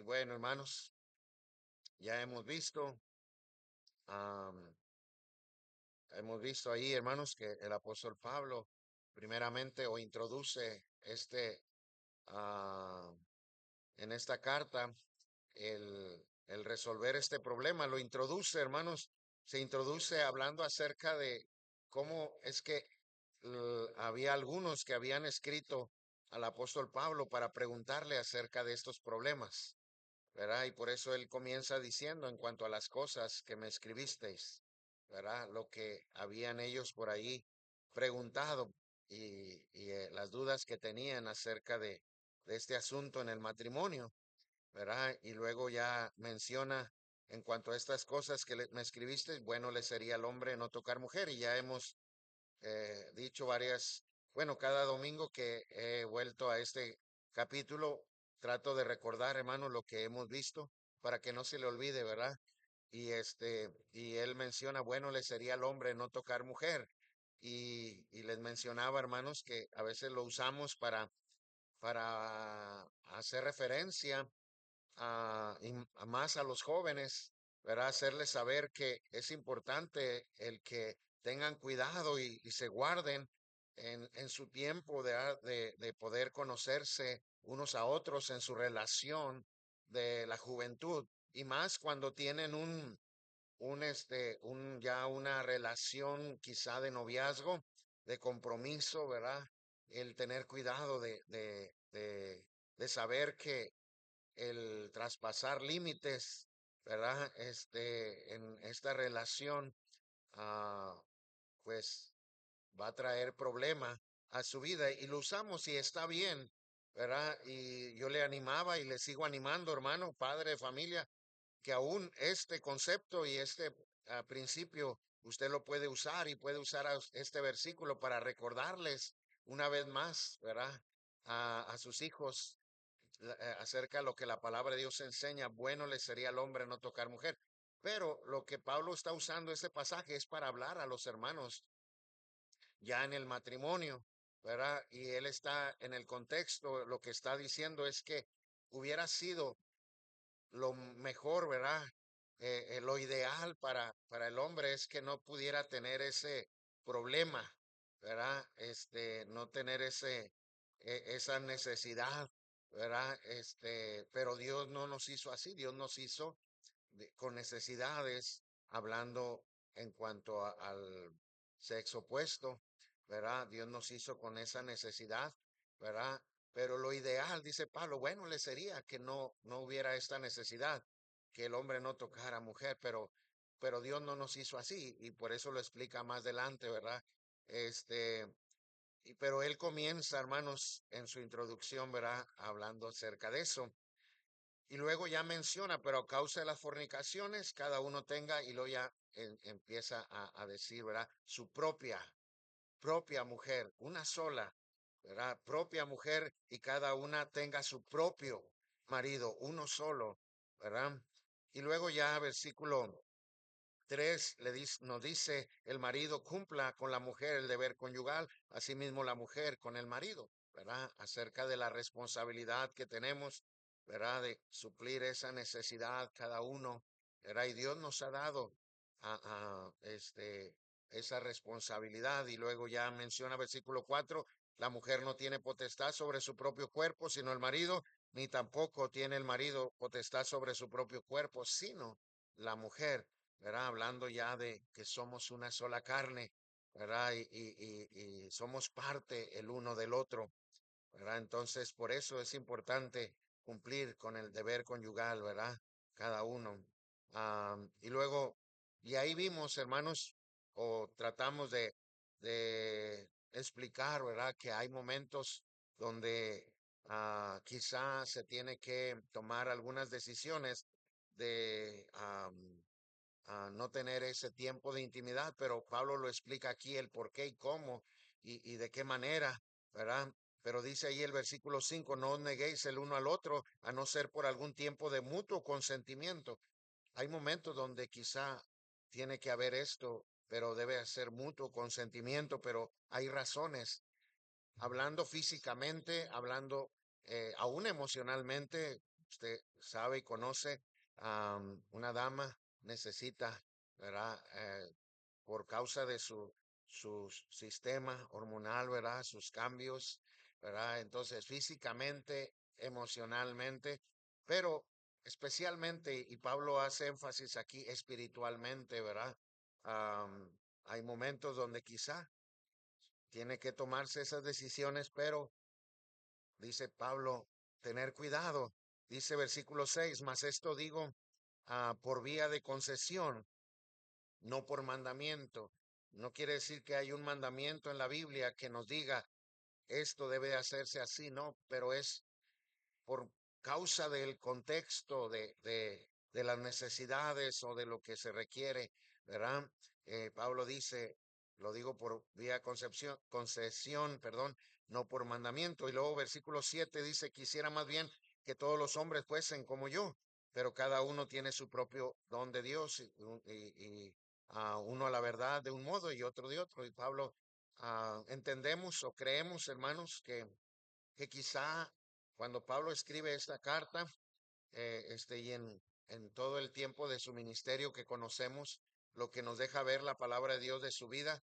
bueno, hermanos, ya am, hemos visto ahí, hermanos, que el apóstol Pablo, primeramente, o introduce ah, en esta carta, el resolver este problema. Lo introduce, hermanos, se introduce hablando acerca de cómo es que había algunos que habían escrito al apóstol Pablo para preguntarle acerca de estos problemas. ¿Verdad? Y por eso él comienza diciendo en cuanto a las cosas que me escribisteis, ¿verdad? Lo que habían ellos por ahí preguntado y las dudas que tenían acerca de este asunto en el matrimonio, ¿verdad? Y luego ya menciona en cuanto a estas cosas que me escribiste, bueno, le sería al hombre no tocar mujer y ya hemos dicho bueno, cada domingo que he vuelto a este capítulo, trato de recordar, hermano, lo que hemos visto para que no se le olvide, ¿verdad? Y él menciona, bueno, le sería al hombre no tocar mujer. Y les mencionaba, hermanos, que a veces lo usamos para hacer referencia a más a los jóvenes, ¿verdad? Hacerles saber que es importante el que tengan cuidado y se guarden en su tiempo de poder conocerse unos a otros en su relación de la juventud y más cuando tienen ya una relación quizá de noviazgo, de compromiso, ¿verdad? El tener cuidado de saber que el traspasar límites, ¿verdad? En esta relación, ah, pues va a traer problema a su vida y lo usamos y está bien, ¿verdad? Y yo le animaba y le sigo animando, hermano, padre de familia, que aún este concepto y este principio usted lo puede usar y puede usar este versículo para recordarles una vez más, ¿verdad? A sus hijos acerca de lo que la palabra de Dios enseña, bueno le sería al hombre no tocar mujer. Pero lo que Pablo está usando este pasaje es para hablar a los hermanos ya en el matrimonio, ¿verdad? Y él está en el contexto, lo que está diciendo es que hubiera sido lo mejor, ¿verdad? Lo ideal para el hombre es que no pudiera tener ese problema, ¿verdad? No tener esa necesidad, ¿verdad? Pero Dios no nos hizo así, Dios nos hizo con necesidades, hablando en cuanto al sexo opuesto, ¿verdad? Dios nos hizo con esa necesidad, ¿verdad? Pero lo ideal, dice Pablo, bueno, le sería que no hubiera esta necesidad, que el hombre no tocara a mujer, pero Dios no nos hizo así y por eso lo explica más adelante, ¿verdad? Este, pero él comienza, hermanos, en su introducción, ¿verdad? Hablando acerca de eso. Y luego ya menciona, pero a causa de las fornicaciones, cada uno tenga, y luego ya empieza a decir, ¿verdad? Su propia mujer, una sola, ¿verdad? Propia mujer y cada una tenga su propio marido, uno solo, ¿verdad? Y luego ya versículo 3 nos dice, el marido cumpla con la mujer el deber conyugal, asimismo la mujer con el marido, ¿verdad? Acerca de la responsabilidad que tenemos, ¿verdad? De suplir esa necesidad cada uno, ¿verdad? Y Dios nos ha dado esa responsabilidad. Y luego ya menciona versículo 4, la mujer no tiene potestad sobre su propio cuerpo, sino el marido, ni tampoco tiene el marido potestad sobre su propio cuerpo, sino la mujer, ¿verdad? Hablando ya de que somos una sola carne, ¿verdad? Y somos parte el uno del otro, ¿verdad? Entonces, por eso es importante cumplir con el deber conyugal, ¿verdad? Cada uno. Y luego, y ahí vimos, hermanos, o tratamos de explicar, ¿verdad? Que hay momentos donde quizá se tiene que tomar algunas decisiones de a no tener ese tiempo de intimidad, pero Pablo lo explica aquí el por qué y cómo y de qué manera, ¿verdad? Pero dice ahí el versículo 5, no os neguéis el uno al otro, a no ser por algún tiempo de mutuo consentimiento. Hay momentos donde quizá tiene que haber esto, pero debe ser mutuo consentimiento, pero hay razones, hablando físicamente, hablando aún emocionalmente. usted sabe y conoce, una dama necesita, ¿verdad? Por causa de su sistema hormonal, ¿verdad? Sus cambios, ¿verdad? Entonces, físicamente, emocionalmente, pero especialmente, y Pablo hace énfasis aquí espiritualmente, ¿verdad? Am, Hay momentos donde quizá tiene que tomarse esas decisiones, pero dice Pablo, tener cuidado. Dice versículo 6, mas esto digo por vía de concesión, no por mandamiento. No quiere decir que hay un mandamiento en la Biblia que nos diga esto debe hacerse así, no, pero es por causa del contexto de las necesidades o de lo que se requiere, ¿verdad? Pablo dice, lo digo por vía concesión, perdón, no por mandamiento. Y luego versículo 7 dice, quisiera más bien que todos los hombres fuesen como yo, pero cada uno tiene su propio don de Dios y uno a la verdad de un modo y otro de otro. Y Pablo, entendemos o creemos, hermanos, que quizá cuando Pablo escribe esta carta, y en todo el tiempo de su ministerio que conocemos, lo que nos deja ver la palabra de Dios de su vida,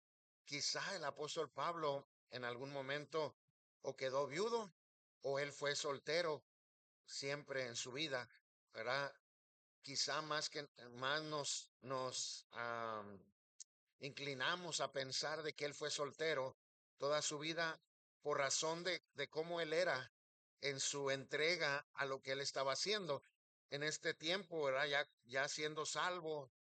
quizá el apóstol Pablo en algún momento o quedó viudo o él fue soltero siempre en su vida, ¿verdad? Quizá más nos inclinamos a pensar de que él fue soltero toda su vida por razón de cómo él era en su entrega a lo que él estaba haciendo en este tiempo, ¿verdad? Ya siendo salvo,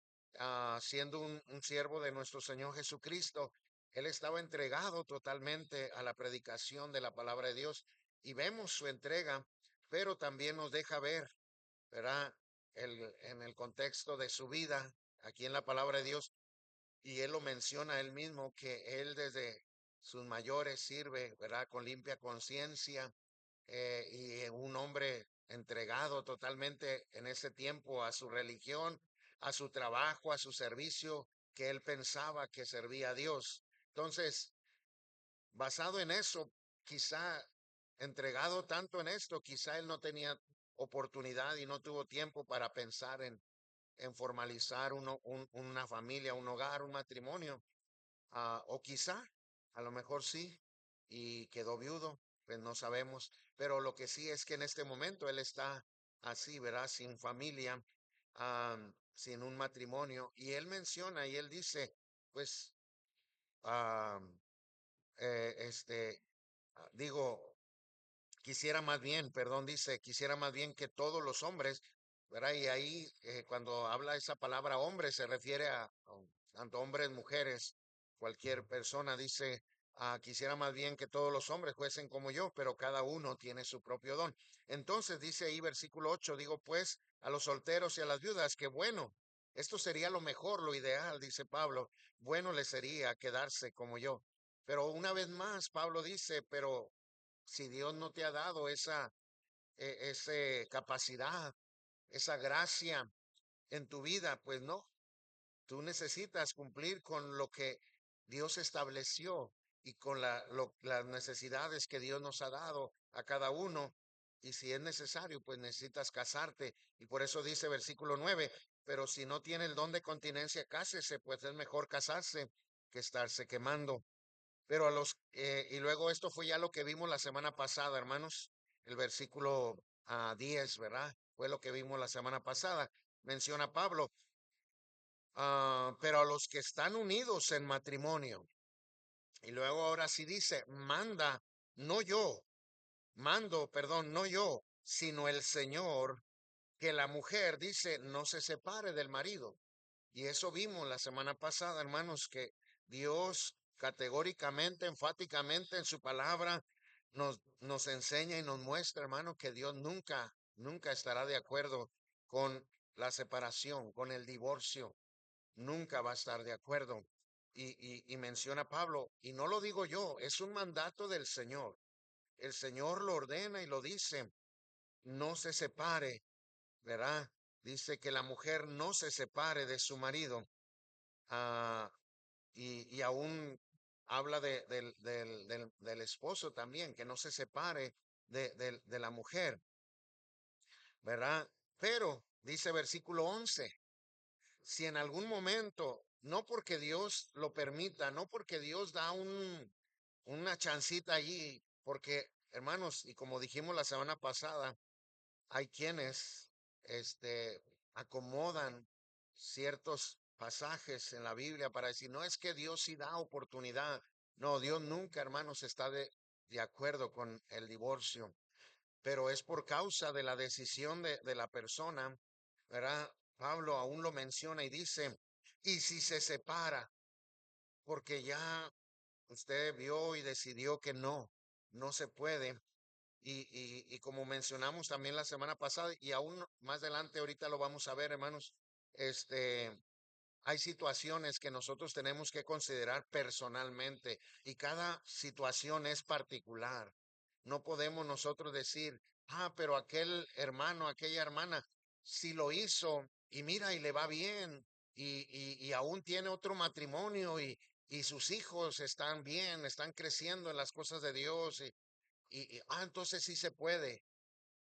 siendo un siervo de nuestro Señor Jesucristo, él estaba entregado totalmente a la predicación de la palabra de Dios y vemos su entrega, pero también nos deja ver, ¿verdad? En el contexto de su vida, aquí en la palabra de Dios, y él lo menciona él mismo, que él desde sus mayores sirve, ¿verdad? Con limpia conciencia y un hombre entregado totalmente en ese tiempo a su religión, a su trabajo, a su servicio, que él pensaba que servía a Dios. Entonces, basado en eso, quizá entregado tanto en esto, quizá él no tenía oportunidad y no tuvo tiempo para pensar en formalizar una familia, un hogar, un matrimonio. O quizá, a lo mejor sí, y quedó viudo, pues no sabemos. Pero lo que sí es que en este momento él está así, ¿verdad? Sin familia, sin un matrimonio. Y él menciona y él dice, pues, am, digo, quisiera más bien, perdón, dice, quisiera más bien que todos los hombres, ¿verdad? Y ahí cuando habla esa palabra hombre se refiere a tanto hombres, mujeres, cualquier persona, dice, quisiera más bien que todos los hombres fuesen como yo, pero cada uno tiene su propio don. Entonces dice ahí versículo 8, digo pues a los solteros y a las viudas que bueno, esto sería lo mejor, lo ideal, dice Pablo, bueno le sería quedarse como yo. Pero una vez más, Pablo dice, pero si Dios no te ha dado esa capacidad, esa gracia en tu vida, pues no, tú necesitas cumplir con lo que Dios estableció y con las necesidades que Dios nos ha dado a cada uno. Y si es necesario, pues necesitas casarte. Y por eso dice versículo 9, pero si no tiene el don de continencia, cásese, pues es mejor casarse que estarse quemando. Pero y luego esto fue ya lo que vimos la semana pasada, hermanos, el versículo 10, ¿verdad? Fue lo que vimos la semana pasada. Menciona Pablo, pero a los que están unidos en matrimonio. Y luego ahora sí dice, manda, no yo, mando, perdón, no yo, sino el Señor, que la mujer dice, no se separe del marido. Y eso vimos la semana pasada, hermanos, que Dios categóricamente, enfáticamente en su palabra nos enseña y nos muestra, hermanos, que Dios nunca estará de acuerdo con la separación, con el divorcio. Nunca va a estar de acuerdo. Y menciona Pablo, y no lo digo yo, es un mandato del Señor. El Señor lo ordena y lo dice, no se separe, ¿verdad? Dice que la mujer no se separe de su marido. Ah, y aún habla del esposo también, que no se separe de la mujer. ¿verdad? Pero, dice versículo 11, si en algún momento, no porque Dios lo permita, no porque Dios da una chancita allí, porque, hermanos, y como dijimos la semana pasada, hay quienes, este, acomodan ciertos pasajes en la Biblia para decir, no es que Dios sí da oportunidad. No, Dios nunca, hermanos, está de acuerdo con el divorcio, pero es por causa de la decisión de la persona, ¿verdad? Pablo aún lo menciona y dice, y si se separa, porque ya usted vio y decidió que no, no se puede. Y como mencionamos también la semana pasada, y aún más adelante, ahorita lo vamos a ver, hermanos, este, hay situaciones que nosotros tenemos que considerar personalmente y cada situación es particular. No podemos nosotros decir, pero aquel hermano, aquella hermana, si lo hizo y mira y le va bien y aún tiene otro matrimonio y sus hijos están bien, están creciendo en las cosas de Dios entonces sí se puede.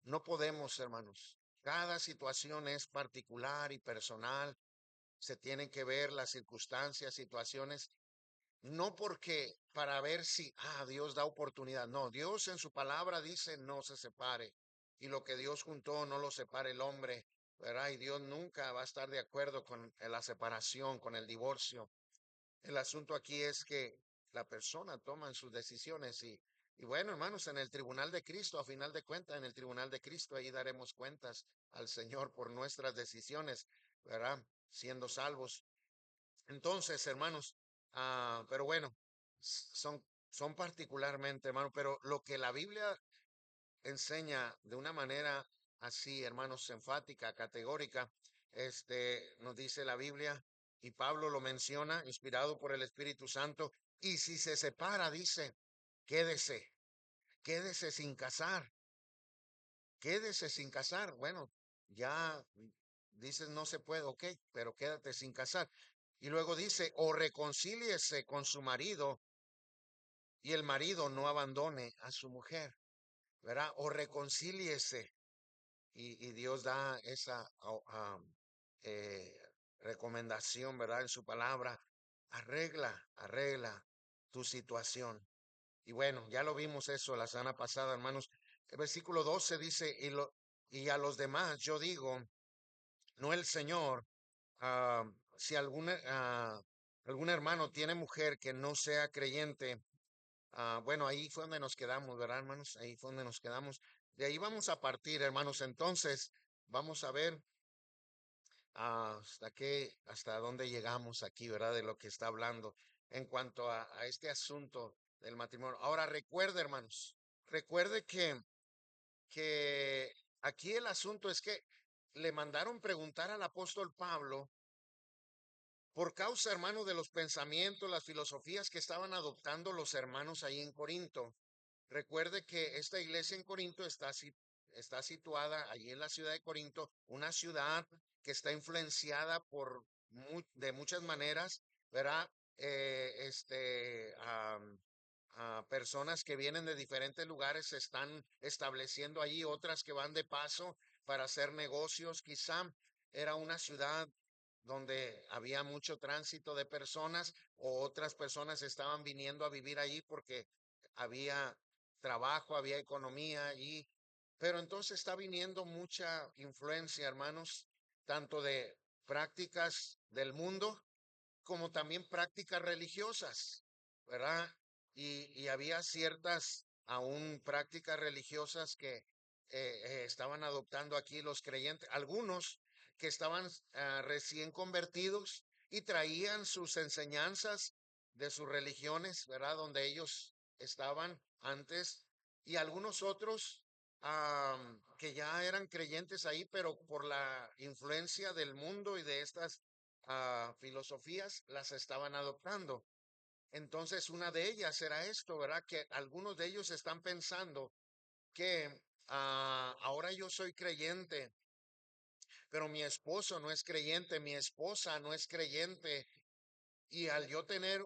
No podemos, hermanos. Cada situación es particular y personal. Se tienen que ver las circunstancias, situaciones, no porque para ver si, Dios da oportunidad. No, Dios en su palabra dice no se separe. Y lo que Dios juntó no lo separe el hombre, ¿verdad? Y Dios nunca va a estar de acuerdo con la separación, con el divorcio. El asunto aquí es que la persona toma sus decisiones y bueno, hermanos, en el tribunal de Cristo, a final de cuentas, en el tribunal de Cristo, ahí daremos cuentas al Señor por nuestras decisiones, ¿verdad? Siendo salvos. Entonces, hermanos, pero bueno, son particularmente, hermano, pero lo que la Biblia enseña de una manera así, hermanos, enfática, categórica, nos dice la Biblia, y Pablo lo menciona, inspirado por el Espíritu Santo, y si se separa, dice, quédese, quédese sin casar, quédese sin casar. Bueno, ya dices no se puede, ok, pero quédate sin casar. Y luego dice, o reconcíliese con su marido y el marido no abandone a su mujer, ¿verdad? O reconcíliese. Y Dios da esa eh, recomendación, ¿verdad? En su palabra, arregla tu situación. Y bueno, ya lo vimos eso la semana pasada, hermanos. El versículo 12 dice, y a los demás yo digo, no el Señor, si algún hermano tiene mujer que no sea creyente, bueno, ahí fue donde nos quedamos, ¿verdad, hermanos? Ahí fue donde nos quedamos. De ahí vamos a partir, hermanos. Entonces, vamos a ver hasta dónde llegamos aquí, ¿verdad? De lo que está hablando en cuanto a este asunto del matrimonio. Ahora, recuerde, hermanos, recuerde que aquí el asunto es que le mandaron preguntar al apóstol Pablo por causa, hermano, de los pensamientos, las filosofías que estaban adoptando los hermanos ahí en Corinto. Recuerde que esta iglesia en Corinto está situada allí en la ciudad de Corinto, una ciudad que está influenciada de muchas maneras, ¿verdad? A personas que vienen de diferentes lugares se están estableciendo allí, otras que van de paso para hacer negocios. Quizá era una ciudad donde había mucho tránsito de personas o otras personas estaban viniendo a vivir allí porque había trabajo, había economía allí. Pero entonces está viniendo mucha influencia, hermanos, tanto de prácticas del mundo como también prácticas religiosas, ¿verdad? Y había ciertas aún prácticas religiosas que estaban adoptando aquí los creyentes, algunos que estaban recién convertidos y traían sus enseñanzas de sus religiones, ¿verdad? Donde ellos estaban antes, y algunos otros que ya eran creyentes ahí, pero por la influencia del mundo y de estas filosofías las estaban adoptando. Entonces, una de ellas era esto, ¿verdad? Que algunos de ellos están pensando que ahora yo soy creyente, pero mi esposo no es creyente, mi esposa no es creyente. Y al yo tener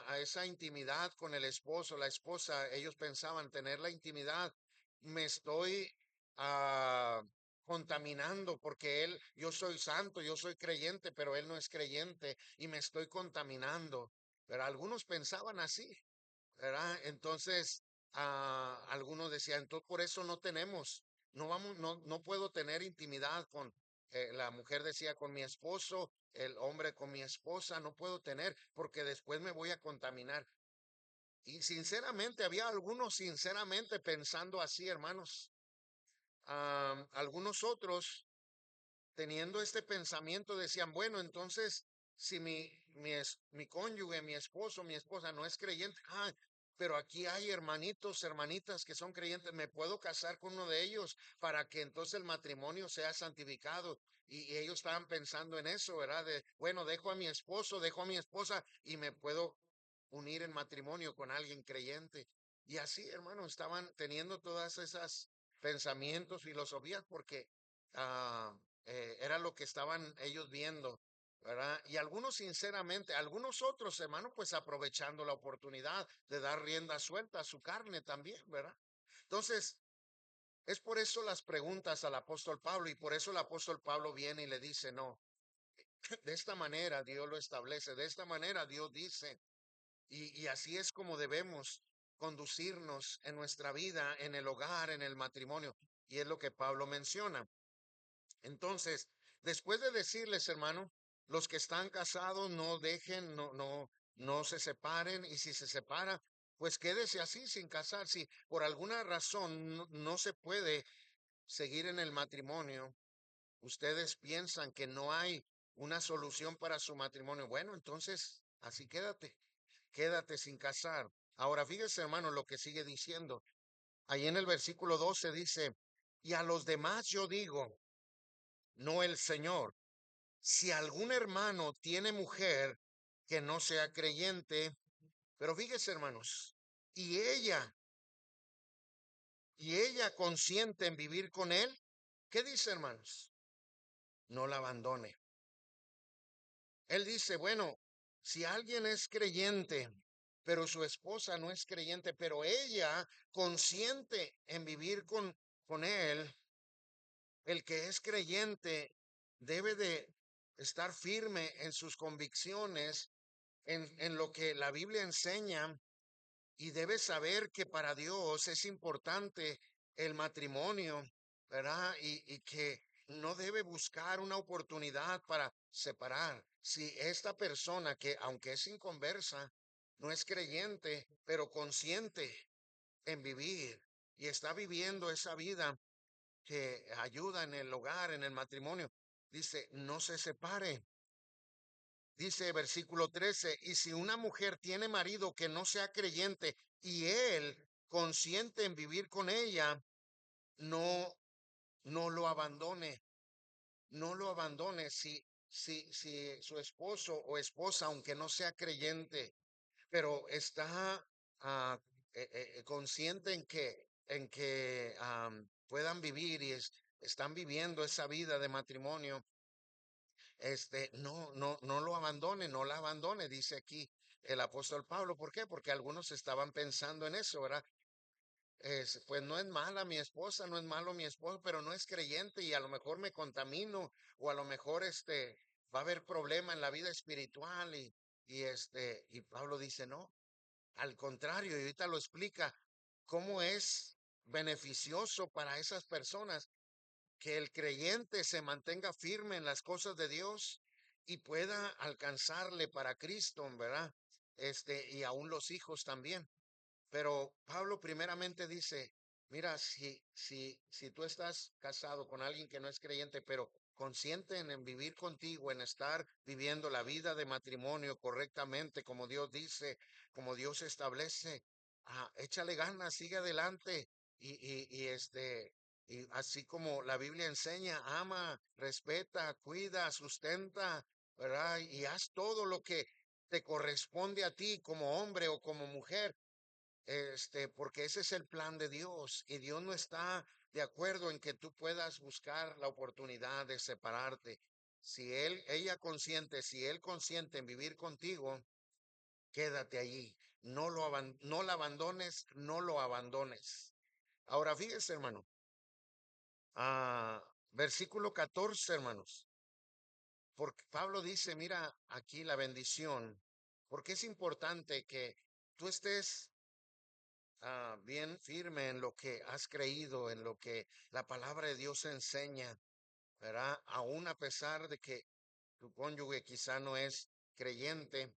a esa intimidad con el esposo, la esposa, ellos pensaban tener la intimidad, me estoy ah, contaminando porque yo soy santo, yo soy creyente, pero él no es creyente y me estoy contaminando. Pero algunos pensaban así, ¿verdad? Entonces, algunos decían, entonces por eso no tenemos, no puedo tener intimidad con, la mujer decía, con mi esposo, el hombre con mi esposa, no puedo tener porque después me voy a contaminar. Y sinceramente, había algunos sinceramente pensando así, hermanos. Algunos otros teniendo este pensamiento decían, bueno, entonces, si mi cónyuge, mi esposo, mi esposa no es creyente, pero aquí hay hermanitos, hermanitas que son creyentes, me puedo casar con uno de ellos para que entonces el matrimonio sea santificado. Y ellos estaban pensando en eso, ¿verdad? De, bueno, dejo a mi esposo, dejo a mi esposa y me puedo unir en matrimonio con alguien creyente. Y así, hermano, estaban teniendo todas esas pensamientos, filosofías, porque era lo que estaban ellos viendo, ¿verdad? Y algunos sinceramente, algunos otros hermanos, pues aprovechando la oportunidad de dar rienda suelta a su carne también, ¿verdad? Entonces, es por eso las preguntas al apóstol Pablo y por eso el apóstol Pablo viene y le dice, no, de esta manera Dios lo establece, de esta manera Dios dice, y así es como debemos conducirnos en nuestra vida, en el hogar, en el matrimonio. Y es lo que Pablo menciona. Entonces, después de decirles, hermano, los que están casados no dejen, no se separen, y si se separa, pues quédese así sin casar. Si por alguna razón no se puede seguir en el matrimonio, ustedes piensan que no hay una solución para su matrimonio. Bueno, entonces así quédate sin casar. Ahora fíjese, hermano, lo que sigue diciendo. Ahí en el versículo 12 dice, y a los demás yo digo, no el Señor. Si algún hermano tiene mujer que no sea creyente, pero fíjese, hermanos, y ella, y ella consiente en vivir con él, ¿qué dice, hermanos? No la abandone. Él dice, bueno, si alguien es creyente, pero su esposa no es creyente, pero ella consiente en vivir con él, el que es creyente debe de estar firme en sus convicciones, en lo que la Biblia enseña, y debe saber que para Dios es importante el matrimonio, ¿verdad? Y que no debe buscar una oportunidad para separar. Si esta persona que, aunque es inconversa, no es creyente, pero consciente en vivir y está viviendo esa vida que ayuda en el hogar, en el matrimonio, dice, no se separe. Dice versículo 13, y si una mujer tiene marido que no sea creyente y él consiente en vivir con ella, no, no lo abandone, no lo abandone si su esposo o esposa, aunque no sea creyente, pero está consciente en que puedan vivir y están viviendo esa vida de matrimonio. No lo abandone, no la abandone, dice aquí el apóstol Pablo. ¿Por qué? Porque algunos estaban pensando en eso, ¿verdad? Pues no es mala mi esposa, no es malo mi esposo, pero no es creyente y a lo mejor me contamino o a lo mejor va a haber problema en la vida espiritual y Pablo dice, no, al contrario, y ahorita lo explica cómo es beneficioso para esas personas que el creyente se mantenga firme en las cosas de Dios y pueda alcanzarle para Cristo, ¿verdad? Y aún los hijos también. Pero Pablo primeramente dice, mira, si tú estás casado con alguien que no es creyente, pero consciente en vivir contigo, en estar viviendo la vida de matrimonio correctamente, como Dios dice, como Dios establece, échale ganas, sigue adelante y así como la Biblia enseña, ama, respeta, cuida, sustenta, ¿verdad? Y haz todo lo que te corresponde a ti como hombre o como mujer, porque ese es el plan de Dios y Dios no está de acuerdo en que tú puedas buscar la oportunidad de separarte. Si él consiente en vivir contigo, quédate allí. No la abandones, no lo abandones. Ahora fíjese, hermano, ah, Versículo 14, hermanos. Porque Pablo dice, mira aquí la bendición, porque es importante que tú estés bien firme en lo que has creído, en lo que la palabra de Dios enseña, ¿verdad? Aún a pesar de que tu cónyuge quizá no es creyente,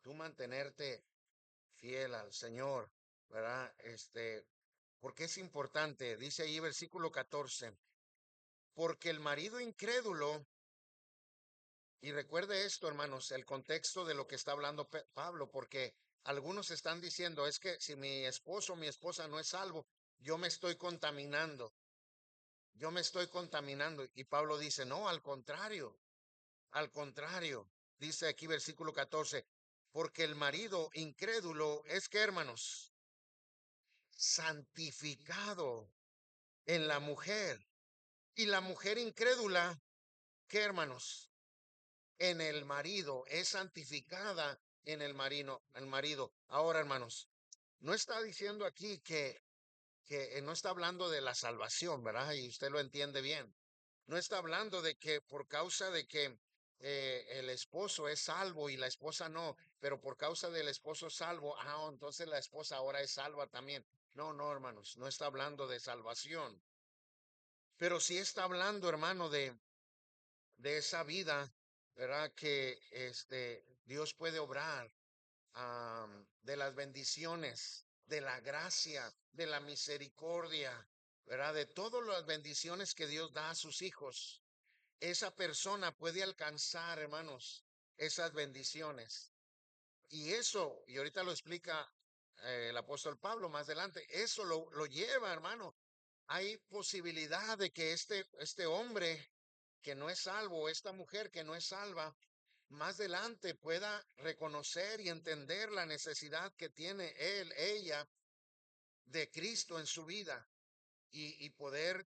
tú mantenerte fiel al Señor, ¿verdad? Porque es importante, dice ahí versículo 14, porque el marido incrédulo, y recuerde esto, hermanos, el contexto de lo que está hablando Pablo, porque algunos están diciendo, es que si mi esposo o mi esposa no es salvo, yo me estoy contaminando, yo me estoy contaminando. Y Pablo dice, no, al contrario, dice aquí versículo 14, porque el marido incrédulo es que, hermanos, santificado en la mujer. Y la mujer incrédula, ¿qué, hermanos? En el marido, es santificada en el marido. Ahora, hermanos, no está diciendo aquí que no está hablando de la salvación, ¿verdad? Y usted lo entiende bien. No está hablando de que por causa de que el esposo es salvo y la esposa no, pero por causa del esposo salvo, entonces la esposa ahora es salva también. No, no, hermanos, no está hablando de salvación, pero sí está hablando, hermano, de esa vida, ¿verdad? Que Dios puede obrar, de las bendiciones, de la gracia, de la misericordia, ¿verdad? De todas las bendiciones que Dios da a sus hijos. Esa persona puede alcanzar, hermanos, esas bendiciones. Y eso, y ahorita lo explica el apóstol Pablo más adelante, eso lo lleva, hermano. Hay posibilidad de que este hombre que no es salvo, esta mujer que no es salva, más adelante pueda reconocer y entender la necesidad que tiene él, ella, de Cristo en su vida y poder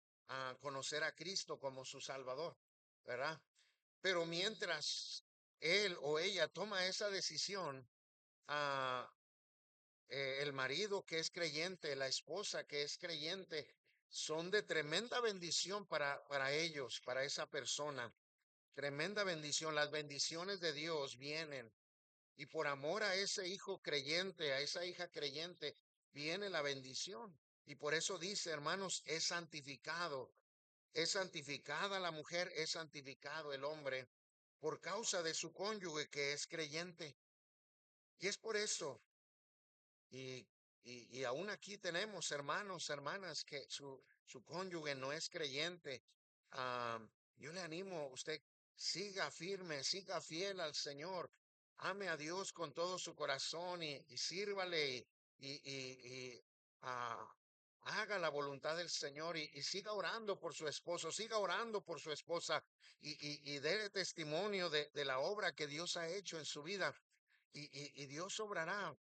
conocer a Cristo como su Salvador, ¿verdad? Pero mientras él o ella toma esa decisión, ah, el marido que es creyente, la esposa que es creyente, son de tremenda bendición para ellos, para esa persona. Tremenda bendición. Las bendiciones de Dios vienen. Y por amor a ese hijo creyente, a esa hija creyente, viene la bendición. Y por eso dice, hermanos, es santificado. Es santificada la mujer, es santificado el hombre por causa de su cónyuge que es creyente. Y es por eso, y, y aún aquí tenemos hermanos, hermanas, que su cónyuge no es creyente. Ah, yo le animo, usted siga firme, siga fiel al Señor, ame a Dios con todo su corazón y sírvale y haga la voluntad del Señor y siga orando por su esposo, siga orando por su esposa y dé testimonio de la obra que Dios ha hecho en su vida y Dios obrará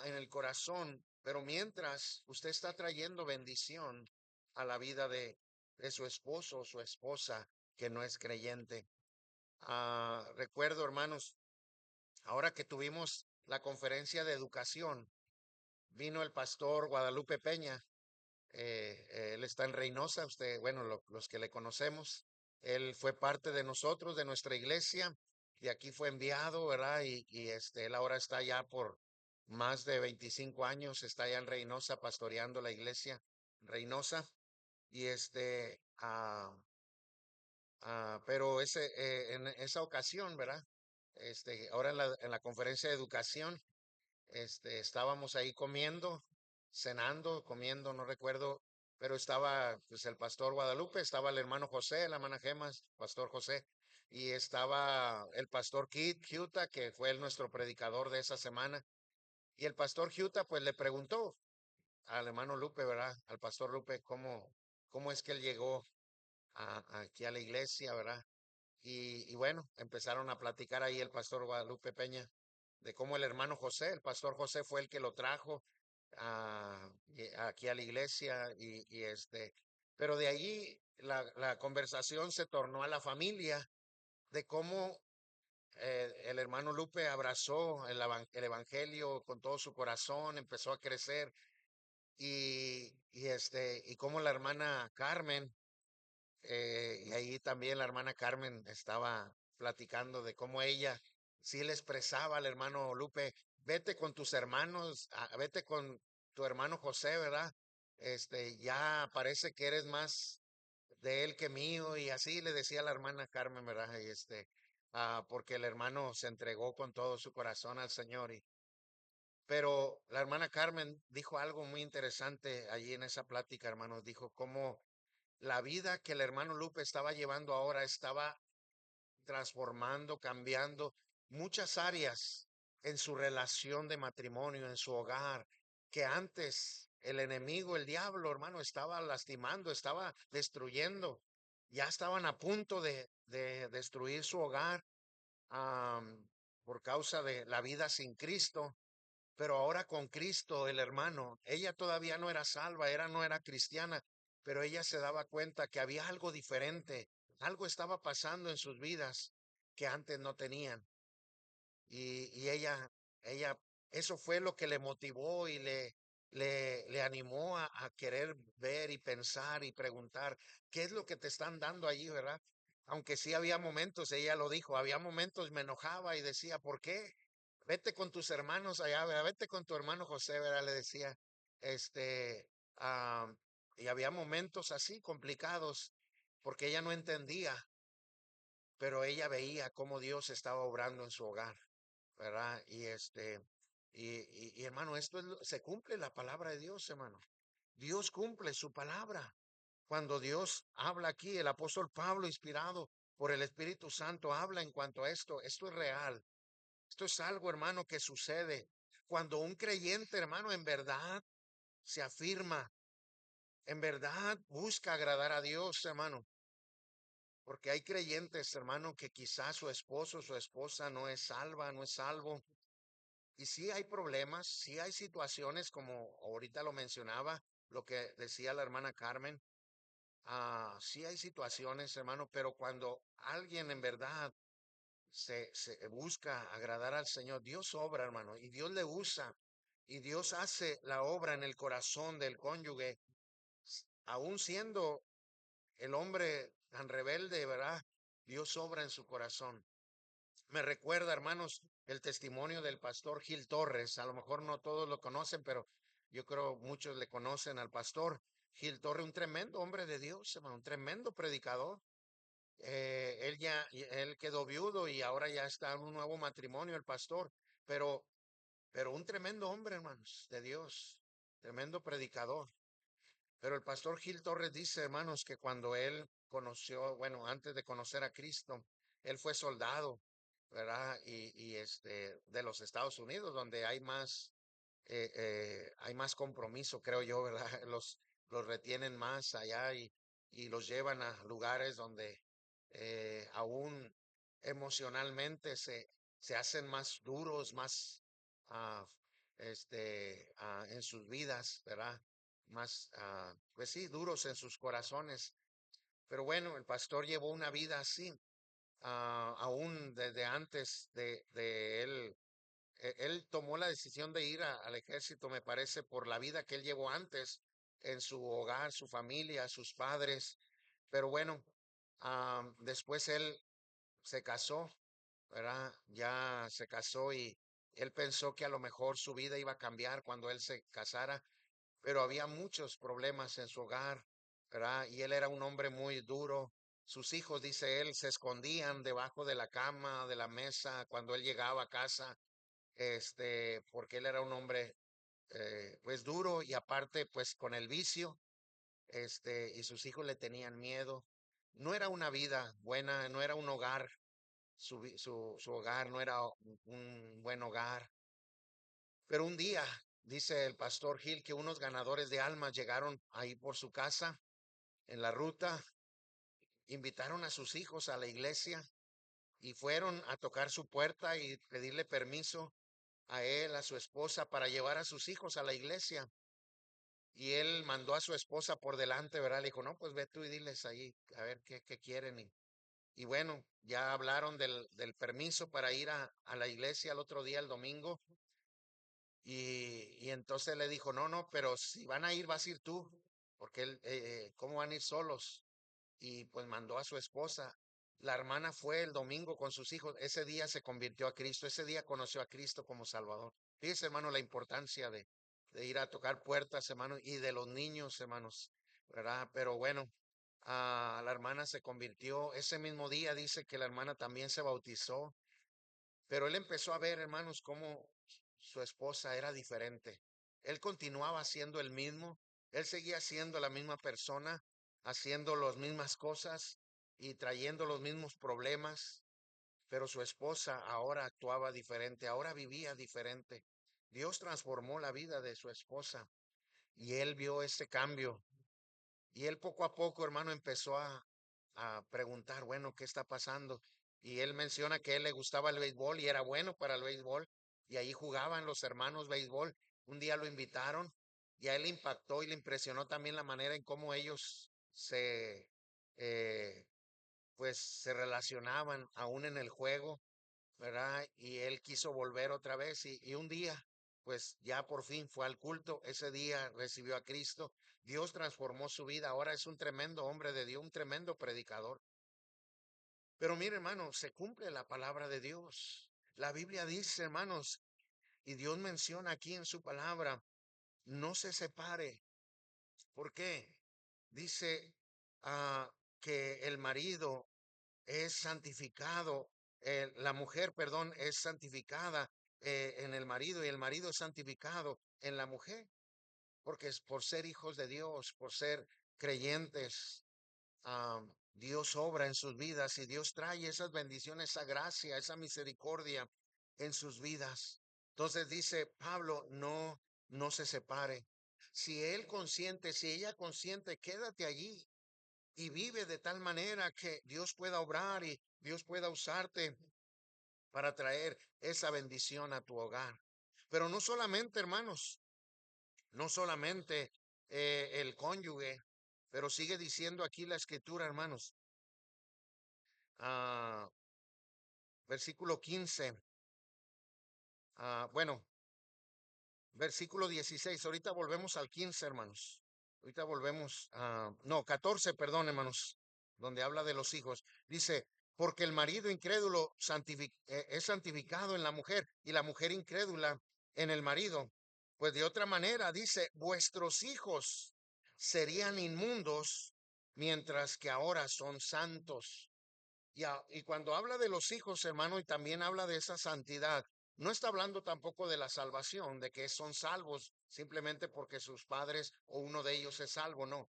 en el corazón, pero mientras usted está trayendo bendición a la vida de su esposo o su esposa que no es creyente. Recuerdo, hermanos, ahora que tuvimos la conferencia de educación, vino el pastor Guadalupe Peña. Él está en Reynosa, usted, bueno, los que le conocemos, él fue parte de nosotros, de nuestra iglesia, y aquí fue enviado, ¿verdad? Él ahora está ya por más de 25 años, está allá en Reynosa pastoreando la iglesia Reynosa, y pero en esa ocasión, ¿verdad? Ahora en la conferencia de educación, estábamos ahí comiendo, cenando, comiendo, no recuerdo, pero estaba pues el pastor Guadalupe, estaba el hermano José, la hermana Gemas, pastor José, y estaba el pastor Kit Huta, que fue nuestro predicador de esa semana, y el pastor Huta pues le preguntó al hermano Lupe, ¿verdad? Al pastor Lupe, cómo es que él llegó aquí a la iglesia, ¿verdad? Y bueno, empezaron a platicar ahí el pastor Guadalupe Peña de cómo el hermano José, el pastor José fue el que lo trajo aquí a la iglesia pero de allí la conversación se tornó a la familia de cómo el hermano Lupe abrazó el evangelio con todo su corazón, empezó a crecer y cómo la hermana Carmen Y ahí también la hermana Carmen estaba platicando de cómo ella sí le expresaba al hermano Lupe, vete con tus hermanos, vete con tu hermano José, ¿verdad? Ya parece que eres más de él que mío, y así le decía a la hermana Carmen, ¿verdad? Porque el hermano se entregó con todo su corazón al Señor. Pero la hermana Carmen dijo algo muy interesante allí en esa plática, hermanos. Dijo cómo la vida que el hermano Lupe estaba llevando ahora estaba transformando, cambiando muchas áreas en su relación de matrimonio, en su hogar, que antes el enemigo, el diablo, hermano, estaba lastimando, estaba destruyendo. Ya estaban a punto de destruir su hogar, por causa de la vida sin Cristo. Pero ahora con Cristo, el hermano, ella todavía no era salva, no era cristiana, pero ella se daba cuenta que había algo diferente, algo estaba pasando en sus vidas que antes no tenían. Y ella, eso fue lo que le motivó y le animó a querer ver y pensar y preguntar, ¿qué es lo que te están dando allí, verdad? Aunque sí había momentos, ella lo dijo, había momentos me enojaba y decía, ¿por qué? Vete con tus hermanos allá, ¿verdad? Vete con tu hermano José, ¿verdad? Le decía, este, ah, y había momentos así complicados porque ella no entendía, pero ella veía cómo Dios estaba obrando en su hogar, ¿verdad? Hermano, se cumple la palabra de Dios, hermano. Dios cumple su palabra. Cuando Dios habla aquí, el apóstol Pablo, inspirado por el Espíritu Santo, habla en cuanto a esto. Esto es real. Esto es algo, hermano, que sucede. Cuando un creyente, hermano, en verdad se afirma, en verdad busca agradar a Dios, hermano. Porque hay creyentes, hermano, que quizás su esposo o su esposa no es salva, no es salvo. Y sí hay problemas, sí hay situaciones como ahorita lo mencionaba, lo que decía la hermana Carmen. Sí hay situaciones, hermano, pero cuando alguien en verdad se busca agradar al Señor, Dios obra, hermano, y Dios le usa, y Dios hace la obra en el corazón del cónyuge, aún siendo el hombre tan rebelde, ¿verdad? Dios obra en su corazón. Me recuerda, hermanos, el testimonio del pastor Gil Torres. A lo mejor no todos lo conocen, pero yo creo muchos le conocen al pastor Gil Torres, un tremendo hombre de Dios, hermano, un tremendo predicador. Él quedó viudo y ahora ya está en un nuevo matrimonio, el pastor, pero, pero un tremendo hombre, hermanos, de Dios, tremendo predicador. Pero el pastor Gil Torres dice, hermanos, que cuando él conoció, bueno, antes de conocer a Cristo, él fue soldado, ¿verdad? De los Estados Unidos, donde hay más compromiso, creo yo, ¿verdad? Los retienen más allá y los llevan a lugares donde aún emocionalmente se hacen más duros, más ah, en sus vidas, ¿verdad? Más, pues sí, duros en sus corazones. Pero bueno, el pastor llevó una vida así, aún desde antes de él. Él tomó la decisión de ir al ejército, me parece, por la vida que él llevó antes en su hogar, su familia, sus padres. Pero bueno, después él se casó, ¿verdad? Ya se casó y él pensó que a lo mejor su vida iba a cambiar cuando él se casara, pero había muchos problemas en su hogar, ¿verdad? Y él era un hombre muy duro. Sus hijos, dice él, se escondían debajo de la cama, de la mesa, cuando él llegaba a casa, porque él era un hombre, pues duro y aparte, pues con el vicio, y sus hijos le tenían miedo. No era una vida buena, no era un hogar, su hogar no era un buen hogar. Pero un día, dice el pastor Gil, que unos ganadores de almas llegaron ahí por su casa en la ruta, invitaron a sus hijos a la iglesia y fueron a tocar su puerta y pedirle permiso a él, a su esposa, para llevar a sus hijos a la iglesia. Y él mandó a su esposa por delante, ¿verdad? Le dijo, no, pues ve tú y diles ahí, a ver qué quieren. Y bueno, ya hablaron del permiso para ir a la iglesia el otro día, el domingo. Y entonces le dijo, no, no, pero si van a ir, vas a ir tú, porque ¿cómo van a ir solos? y pues mandó a su esposa. La hermana fue el domingo con sus hijos. Ese día se convirtió a Cristo. Ese día conoció a Cristo como Salvador. Fíjese, hermano, la importancia de ir a tocar puertas, hermano, y de los niños, hermanos, ¿verdad? Pero bueno, la hermana se convirtió. Ese mismo día dice que la hermana también se bautizó. Pero él empezó a ver, hermanos, cómo su esposa era diferente. Él continuaba siendo el mismo, él seguía siendo la misma persona, haciendo las mismas cosas y trayendo los mismos problemas, pero su esposa ahora actuaba diferente, ahora vivía diferente. Dios transformó la vida de su esposa y él vio ese cambio. Y él poco a poco, hermano, empezó a preguntar, bueno, ¿qué está pasando? Y él menciona que a él le gustaba el béisbol y era bueno para el béisbol. Y ahí jugaban los hermanos béisbol. Un día lo invitaron y a él le impactó y le impresionó también la manera en cómo ellos eh, pues, se relacionaban aún en el juego, ¿verdad? Y él quiso volver otra vez y un día, pues ya por fin fue al culto, ese día recibió a Cristo, Dios transformó su vida, ahora es un tremendo hombre de Dios, un tremendo predicador. Pero mire, hermano, se cumple la palabra de Dios. La Biblia dice, hermanos, y Dios menciona aquí en su palabra, no se separe. ¿Por qué? Dice que el marido es santificado, la mujer, perdón, es santificada en el marido y el marido es santificado en la mujer, porque es por ser hijos de Dios, por ser creyentes. Dios obra en sus vidas y Dios trae esas bendiciones, esa gracia, esa misericordia en sus vidas. Entonces dice Pablo, no, no se separe. Si él consiente, si ella consiente, quédate allí y vive de tal manera que Dios pueda obrar y Dios pueda usarte para traer esa bendición a tu hogar. Pero no solamente, hermanos, no solamente el cónyuge, pero sigue diciendo aquí la escritura, hermanos, ah, versículo 15, bueno, versículo 16. Ahorita volvemos al 15, hermanos. Ahorita volvemos a, no, 14, perdón, hermanos, donde habla de los hijos. Dice, porque el marido incrédulo es santificado en la mujer y la mujer incrédula en el marido. Pues de otra manera, dice, vuestros hijos serían inmundos mientras que ahora son santos. Y cuando habla de los hijos, hermano, y también habla de esa santidad, no está hablando tampoco de la salvación, de que son salvos simplemente porque sus padres o uno de ellos es salvo, no.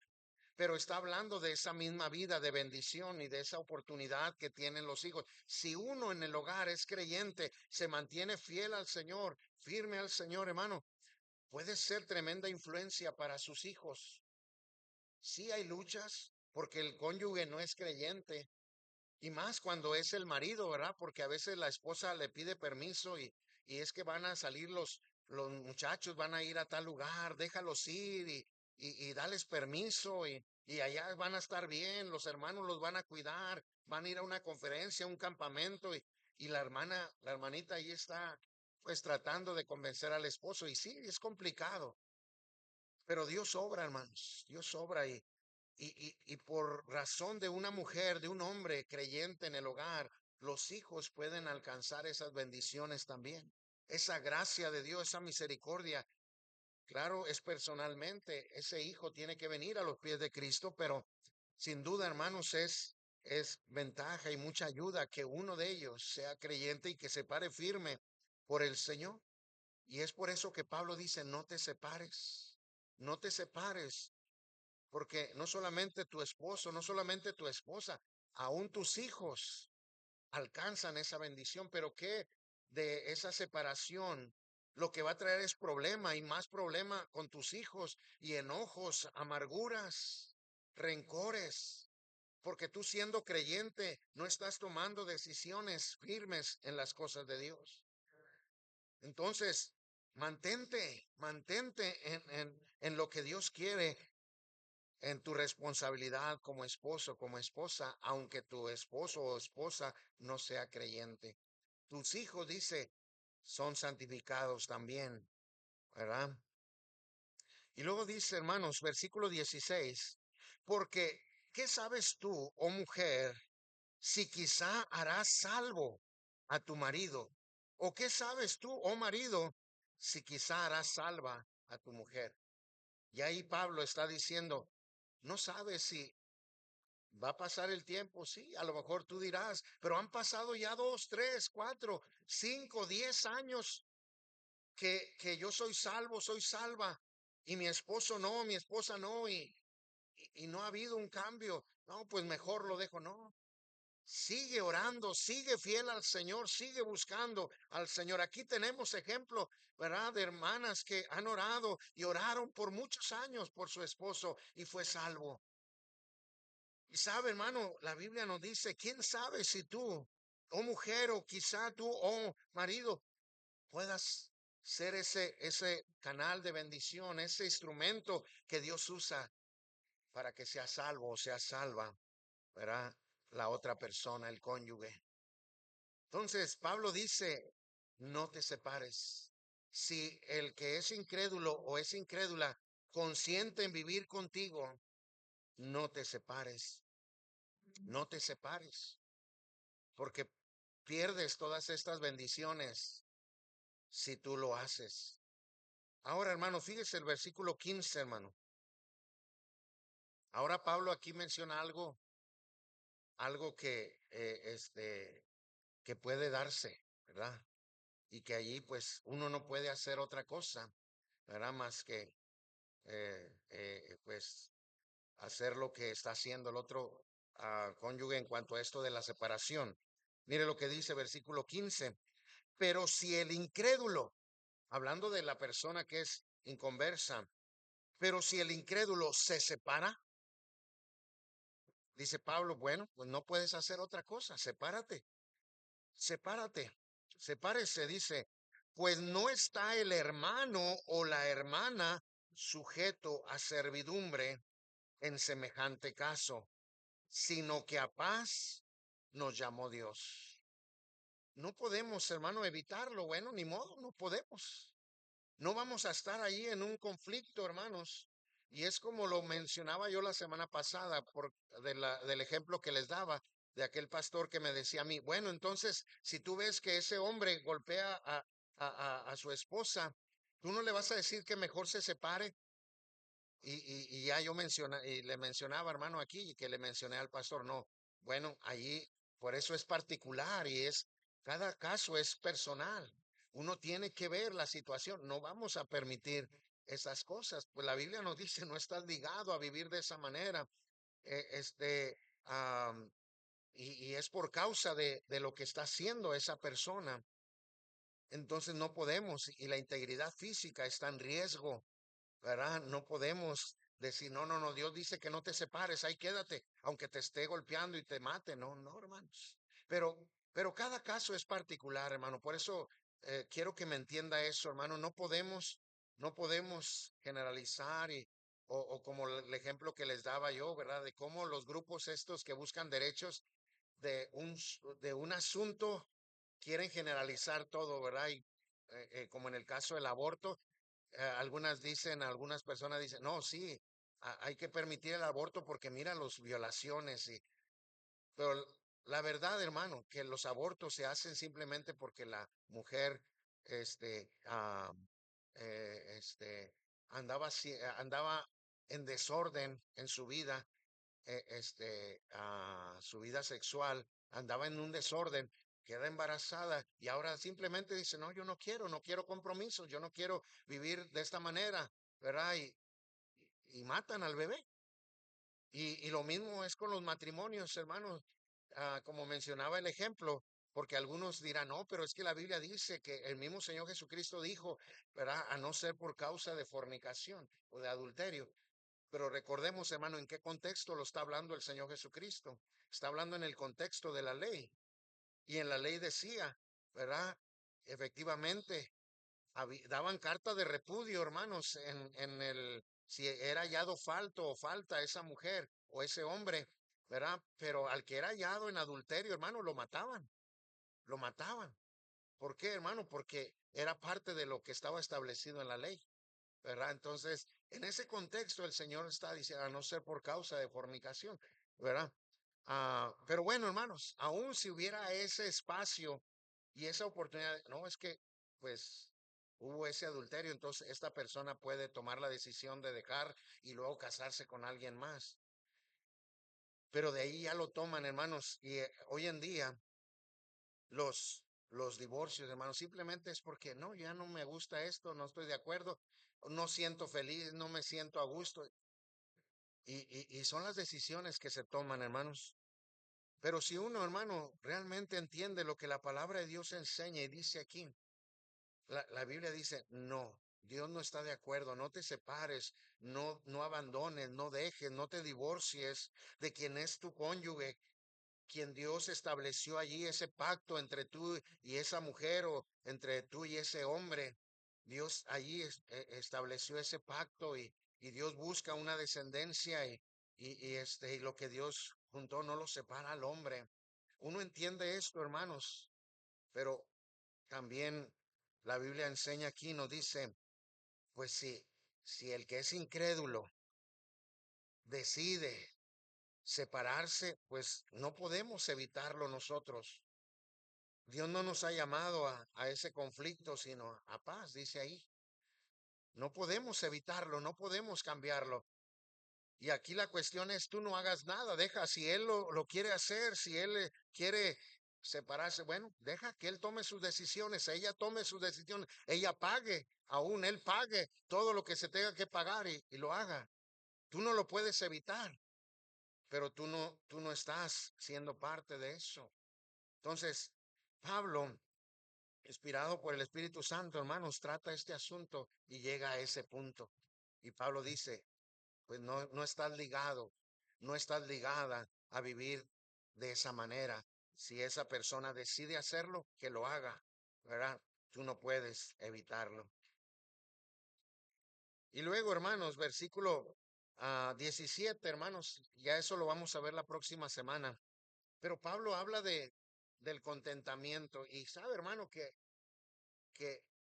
Pero está hablando de esa misma vida de bendición y de esa oportunidad que tienen los hijos. Si uno en el hogar es creyente, se mantiene fiel al Señor, firme al Señor, hermano, puede ser tremenda influencia para sus hijos. Sí hay luchas porque el cónyuge no es creyente, y más cuando es el marido, ¿verdad? Porque a veces la esposa le pide permiso y es que van a salir los muchachos, van a ir a tal lugar, déjalos ir y dales permiso y allá van a estar bien, los hermanos los van a cuidar, van a ir a una conferencia, a un campamento y la hermanita ahí está pues tratando de convencer al esposo y sí, es complicado, pero Dios obra, hermanos, Dios obra y por razón de una mujer, de un hombre creyente en el hogar, los hijos pueden alcanzar esas bendiciones también. Esa gracia de Dios, esa misericordia. Claro, es personalmente, ese hijo tiene que venir a los pies de Cristo, pero sin duda, hermanos, es ventaja y mucha ayuda que uno de ellos sea creyente y que se pare firme por el Señor. Y es por eso que Pablo dice, no te separes, no te separes, porque no solamente tu esposo, no solamente tu esposa, aún tus hijos alcanzan esa bendición, pero que de esa separación lo que va a traer es problema y más problema con tus hijos y enojos, amarguras, rencores, porque tú siendo creyente no estás tomando decisiones firmes en las cosas de Dios. Entonces, mantente en lo que Dios quiere en tu responsabilidad como esposo, como esposa, aunque tu esposo o esposa no sea creyente. Tus hijos, dice, son santificados también, ¿verdad? Y luego dice, hermanos, versículo 16, porque ¿qué sabes tú, oh mujer, si quizá harás salvo a tu marido? ¿O qué sabes tú, oh marido, si quizá harás salva a tu mujer? Y ahí Pablo está diciendo, no sabes si va a pasar el tiempo, sí, a lo mejor tú dirás, pero han pasado ya 2, 3, 4, 5, 10 años que yo soy salvo, soy salva, y mi esposo no, mi esposa no, y no ha habido un cambio. No, pues mejor lo dejo, no. Sigue orando, sigue fiel al Señor, sigue buscando al Señor. Aquí tenemos ejemplo, ¿verdad? De hermanas que han orado y oraron por muchos años por su esposo y fue salvo. Y sabe, hermano, la Biblia nos dice, ¿quién sabe si tú, oh mujer, o quizá tú, oh marido, puedas ser ese canal de bendición, ese instrumento que Dios usa para que sea salvo o sea salva, ¿verdad? La otra persona, el cónyuge. Entonces, Pablo dice, no te separes. Si el que es incrédulo o es incrédula consiente en vivir contigo, no te separes, no te separes, porque pierdes todas estas bendiciones si tú lo haces. Ahora, hermano, fíjese el versículo 15, hermano. Ahora Pablo aquí menciona algo que puede darse, ¿verdad? Y que allí pues uno no puede hacer otra cosa, ¿verdad? Más que pues hacer lo que está haciendo el otro cónyuge en cuanto a esto de la separación. Mire lo que dice versículo 15. Pero si el incrédulo, hablando de la persona que es inconversa, pero si el incrédulo se separa, dice Pablo, bueno, pues no puedes hacer otra cosa, sepárate, sepárate, sepárese, dice, pues no está el hermano o la hermana sujeto a servidumbre en semejante caso, sino que a paz nos llamó Dios. No podemos, hermano, evitarlo. Bueno, ni modo, no podemos. No vamos a estar ahí en un conflicto, hermanos. Y es como lo mencionaba yo la semana pasada del ejemplo que les daba de aquel pastor que me decía a mí, bueno, entonces, si tú ves que ese hombre golpea a su esposa, tú no le vas a decir que mejor se separe. Y ya y le mencionaba, hermano, aquí, y que le mencioné al pastor, no, bueno, allí, por eso es particular cada caso es personal. Uno tiene que ver la situación, no vamos a permitir esas cosas. Pues la Biblia nos dice, no estás ligado a vivir de esa manera. eh, este, am, y es por causa de lo que está haciendo esa persona. Entonces no podemos, y la integridad física está en riesgo, ¿verdad? No podemos decir, no, no, no, Dios dice que no te separes, ahí quédate, aunque te esté golpeando y te mate. No, no, hermanos. Pero cada caso es particular, hermano. Por eso quiero que me entienda eso, hermano. No podemos generalizar o como el ejemplo que les daba yo, ¿verdad? De cómo los grupos estos que buscan derechos de un asunto quieren generalizar todo, ¿verdad? Y como en el caso del aborto, algunas personas dicen, no, sí, hay que permitir el aborto porque mira las violaciones, pero la verdad, hermano, que los abortos se hacen simplemente porque la mujer, este, ah, andaba en desorden en su vida, su vida sexual, andaba en un desorden, queda embarazada y ahora simplemente dice, no, yo no quiero compromisos, yo no quiero vivir de esta manera, ¿verdad? Y matan al bebé. Y lo mismo es con los matrimonios, hermanos, como mencionaba el ejemplo, porque algunos dirán, no, pero es que la Biblia dice que el mismo Señor Jesucristo dijo, ¿verdad? A no ser por causa de fornicación o de adulterio. Pero recordemos, hermano, en qué contexto lo está hablando el Señor Jesucristo. Está hablando en el contexto de la ley. Y en la ley decía, ¿verdad? Efectivamente, daban carta de repudio, hermanos, si era hallado falto o falta esa mujer o ese hombre, ¿verdad? Pero al que era hallado en adulterio, hermano, lo mataban, lo mataban. ¿Por qué, hermano? Porque era parte de lo que estaba establecido en la ley, ¿verdad? Entonces, en ese contexto el Señor está diciendo, a no ser por causa de fornicación. ¿verdad? Pero bueno, hermanos, aún si hubiera ese espacio y esa oportunidad, no, es que pues hubo ese adulterio, entonces esta persona puede tomar la decisión de dejar y luego casarse con alguien más. Pero de ahí ya lo toman, hermanos, y hoy en día los divorcios, hermanos, simplemente es porque no, ya no me gusta esto, no estoy de acuerdo, no siento feliz, no me siento a gusto. Y son las decisiones que se toman, hermanos. Pero si uno, hermano, realmente entiende lo que la palabra de Dios enseña y dice aquí, la Biblia dice, no, Dios no está de acuerdo, no te separes, no abandones, no dejes, no te divorcies de quien es tu cónyuge, quien Dios estableció allí ese pacto entre tú y esa mujer o entre tú y ese hombre. Dios allí estableció ese pacto y Dios busca una descendencia y lo que Dios juntó no lo separa al hombre. Uno entiende esto, hermanos, pero también la Biblia enseña aquí, nos dice, pues si el que es incrédulo decide separarse, pues no podemos evitarlo nosotros. Dios no nos ha llamado a ese conflicto, sino a paz, dice ahí. No podemos evitarlo, no podemos cambiarlo. Y aquí la cuestión es, tú no hagas nada, deja, si él lo quiere hacer, si él quiere separarse, bueno, deja que él tome sus decisiones, ella tome sus decisiones, ella pague, aún él pague todo lo que se tenga que pagar y lo haga. Tú no lo puedes evitar, pero tú no estás siendo parte de eso. Entonces, Pablo, inspirado por el Espíritu Santo, hermanos, trata este asunto y llega a ese punto. Y Pablo dice, pues no estás ligado, no estás ligada a vivir de esa manera. Si esa persona decide hacerlo, que lo haga, ¿verdad? Tú no puedes evitarlo. Y luego, hermanos, versículo 17, hermanos, ya eso lo vamos a ver la próxima semana. Pero Pablo habla del contentamiento y sabe, hermano, que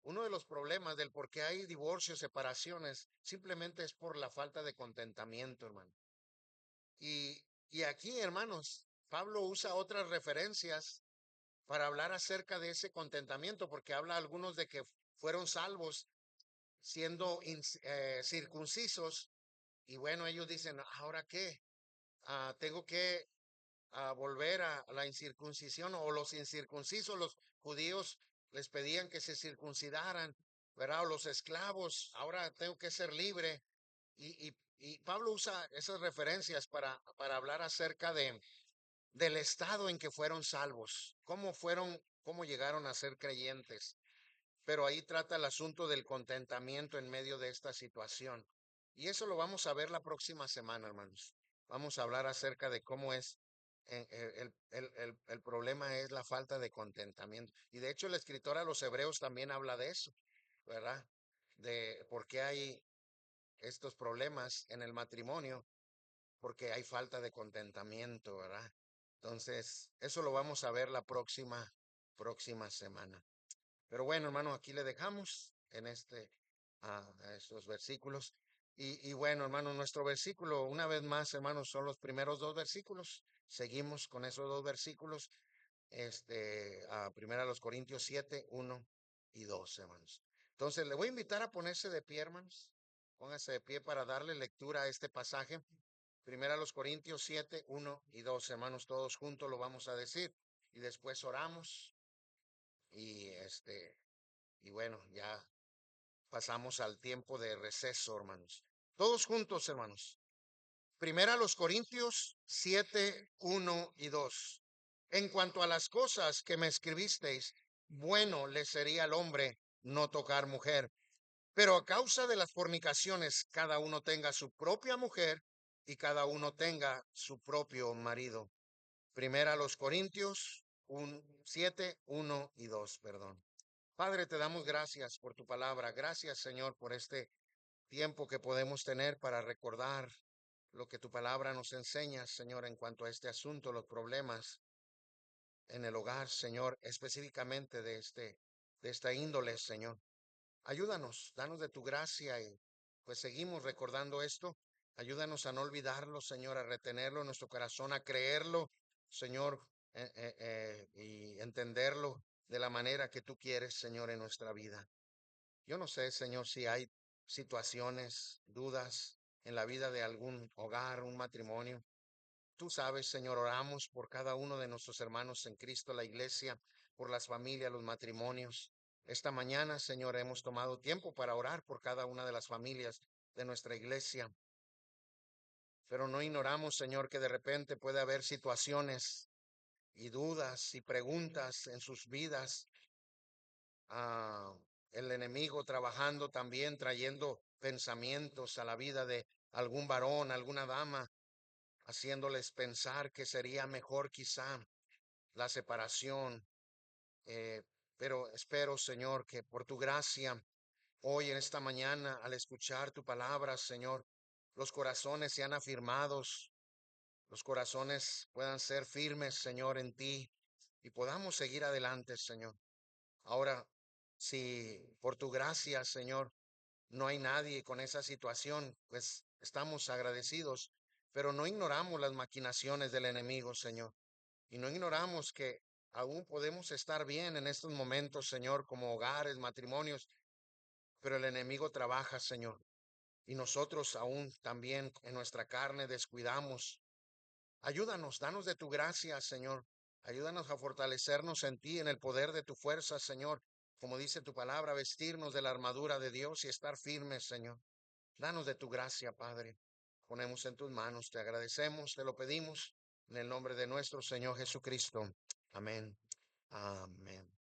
uno de los problemas del por qué hay divorcios, separaciones, simplemente es por la falta de contentamiento, hermano. Y aquí, hermanos, Pablo usa otras referencias para hablar acerca de ese contentamiento, porque habla algunos de que fueron salvos siendo circuncisos, y bueno, ellos dicen, ¿ahora qué? Tengo que volver a la incircuncisión, o los incircuncisos, los judíos les pedían que se circuncidaran, ¿verdad? O los esclavos, ahora tengo que ser libre. Y Pablo usa esas referencias para hablar acerca del estado en que fueron salvos, cómo llegaron a ser creyentes. Pero ahí trata el asunto del contentamiento en medio de esta situación. Y eso lo vamos a ver la próxima semana, hermanos. Vamos a hablar acerca de cómo es, el problema es la falta de contentamiento. Y de hecho el escritor a los Hebreos también habla de eso, ¿verdad? De por qué hay estos problemas en el matrimonio, porque hay falta de contentamiento, ¿verdad? Entonces, eso lo vamos a ver la próxima semana. Pero bueno, hermano, aquí le dejamos en estos versículos. Y bueno, hermano, nuestro versículo, una vez más, hermanos, son los primeros dos versículos. Seguimos con esos dos versículos, a primera los Corintios 7, 1 y 2, hermanos. Entonces, le voy a invitar a ponerse de pie, hermanos. Póngase de pie para darle lectura a este pasaje. Primera los Corintios 7, 1 y 2, hermanos, todos juntos lo vamos a decir. Y después oramos y y bueno, ya pasamos al tiempo de receso, hermanos. Todos juntos, hermanos. Primera los Corintios 7, 1 y 2. En cuanto a las cosas que me escribisteis, bueno le sería al hombre no tocar mujer, pero a causa de las fornicaciones, cada uno tenga su propia mujer y cada uno tenga su propio marido. Primera los Corintios 7, 1 y 2, perdón. Padre, te damos gracias por tu palabra. Gracias, Señor, por este tiempo que podemos tener para recordar lo que tu palabra nos enseña, Señor, en cuanto a este asunto, los problemas en el hogar, Señor, específicamente de esta índole, Señor. Ayúdanos, danos de tu gracia y pues seguimos recordando esto. Ayúdanos a no olvidarlo, Señor, a retenerlo en nuestro corazón, a creerlo, Señor, y entenderlo de la manera que tú quieres, Señor, en nuestra vida. Yo no sé, Señor, si hay situaciones, dudas en la vida de algún hogar, un matrimonio. Tú sabes, Señor, oramos por cada uno de nuestros hermanos en Cristo, la iglesia, por las familias, los matrimonios. Esta mañana, Señor, hemos tomado tiempo para orar por cada una de las familias de nuestra iglesia, pero no ignoramos, Señor, que de repente puede haber situaciones y dudas y preguntas en sus vidas. Ah, el enemigo trabajando también, trayendo pensamientos a la vida de algún varón, alguna dama, haciéndoles pensar que sería mejor quizá la separación. eh, pero espero, Señor, que por tu gracia, hoy en esta mañana, al escuchar tu palabra, Señor, los corazones sean afirmados, los corazones puedan ser firmes, Señor, en ti y podamos seguir adelante, Señor. Ahora, si por tu gracia, Señor, no hay nadie con esa situación, pues estamos agradecidos, pero no ignoramos las maquinaciones del enemigo, Señor. Y no ignoramos que aún podemos estar bien en estos momentos, Señor, como hogares, matrimonios, pero el enemigo trabaja, Señor. Y nosotros aún también en nuestra carne descuidamos. Ayúdanos, danos de tu gracia, Señor. Ayúdanos a fortalecernos en ti, en el poder de tu fuerza, Señor. Como dice tu palabra, vestirnos de la armadura de Dios y estar firmes, Señor. Danos de tu gracia, Padre. Ponemos en tus manos, te agradecemos, te lo pedimos en el nombre de nuestro Señor Jesucristo. Amén. Amén.